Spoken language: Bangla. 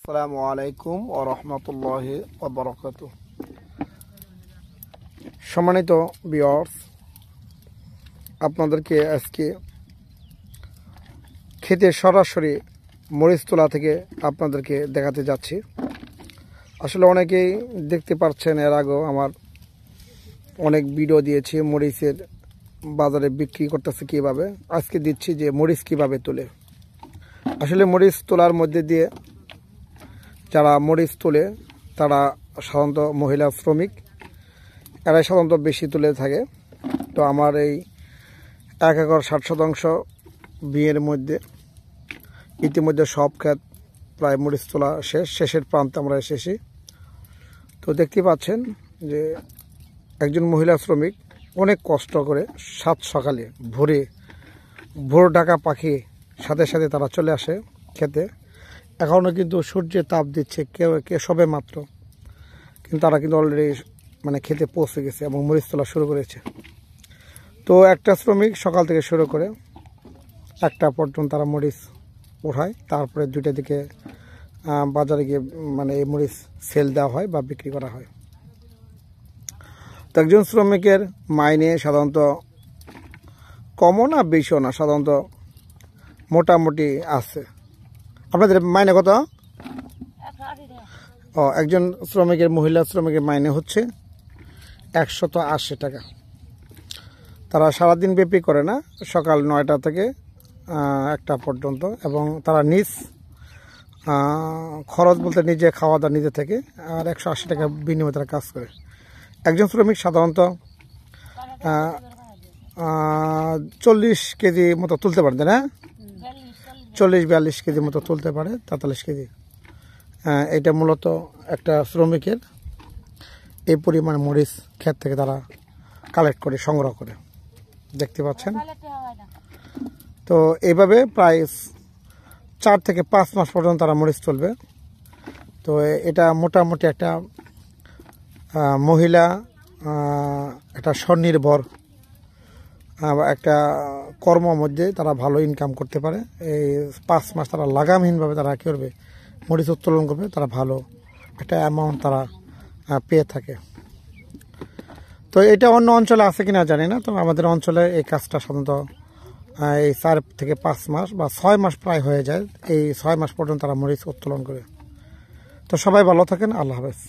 আসসালামু আলাইকুম ওয়া রাহমাতুল্লাহি ওয়া বারাকাতুহু। সম্মানিত ভিউয়ার্স, আপনাদেরকে আজকে ক্ষেতে সরাসরি মরিচ তোলা থেকে আপনাদেরকে দেখাতে যাচ্ছি। আসলে অনেকেই দেখতে পাচ্ছেন, এর আগেও আমার অনেক ভিডিও দিয়েছি মরিচের বাজারে বিক্রি করতেছে কীভাবে। আজকে দিচ্ছি যে মরিচ কীভাবে তোলে। আসলে মরিচ তোলার মধ্যে দিয়ে যারা মরিচ তোলে তারা সাধারণত মহিলা শ্রমিক, এরাই সাধারণত বেশি তুলে থাকে। তো আমার এই 1 একর 60% বিয়ের মধ্যে ইতিমধ্যে সব ক্ষেত প্রায় মরিচ তোলা শেষের প্রান্তে আমরা এসেছি। তো দেখতে পাচ্ছেন যে একজন মহিলা শ্রমিক অনেক কষ্ট করে সাত সকালে ভোর ডাকা পাখি সাথে সাথে তারা চলে আসে খেতে। এখনও কিন্তু সূর্যের তাপ দিচ্ছে, কে সবে মাত্র, কিন্তু তারা কিন্তু অলরেডি খেতে পৌঁছে গেছে এবং মরিচ তোলা শুরু করেছে। তো একটা শ্রমিক সকাল থেকে শুরু করে 1টা পর্যন্ত তারা মরিচ উঠায়, তারপরে 2টার দিকে বাজারে গিয়ে এই মরিচ সেল দেওয়া হয় বা বিক্রি করা হয়। তো একজন শ্রমিকের মাইনে সাধারণত কমও না বেশিও না, সাধারণত মোটামুটি আছে। আপনাদের মাইনে কত? একজন মহিলা শ্রমিকের মাইনে হচ্ছে 180 টাকা। তারা সারাদিন ব্যাপী করে না, সকাল 9টা থেকে 1টা পর্যন্ত, এবং তারা নিজ খরচ বলতে নিজে খাওয়া দাওয়া নিজে থেকে, আর 180 টাকা বিনিময়ে তারা কাজ করে। একজন শ্রমিক সাধারণত 40 কেজি মতো তুলতে পারে, না 40-42 কেজি মতো তুলতে পারে, 43 কেজি। এটা মূলত একটা শ্রমিকের এই পরিমাণ মরিচ ক্ষেত থেকে তারা কালেক্ট করে সংগ্রহ করে, দেখতে পাচ্ছেন। তো এইভাবে প্রায় 4 থেকে 5 মাস পর্যন্ত তারা মরিচ তুলবে। তো এটা মোটামুটি একটা মহিলা একটা স্বনির্ভর একটা কর্মের মধ্যে তারা ভালো ইনকাম করতে পারে। এই 5 মাস তারা লাগামহীনভাবে তারা কী করবে, মরিচ উত্তোলন করবে, তারা ভালো একটা অ্যামাউন্ট তারা পেয়ে থাকে। তো এটা অন্য অঞ্চলে আছে কিনা জানি না, তবে আমাদের অঞ্চলে এই কাজটা সাধারণত এই 4 থেকে 5 মাস বা 6 মাস প্রায় হয়ে যায়। এই 6 মাস পর্যন্ত তারা মরিচ উত্তোলন করে। তো সবাই ভালো থাকেন, আল্লাহ হাফেজ।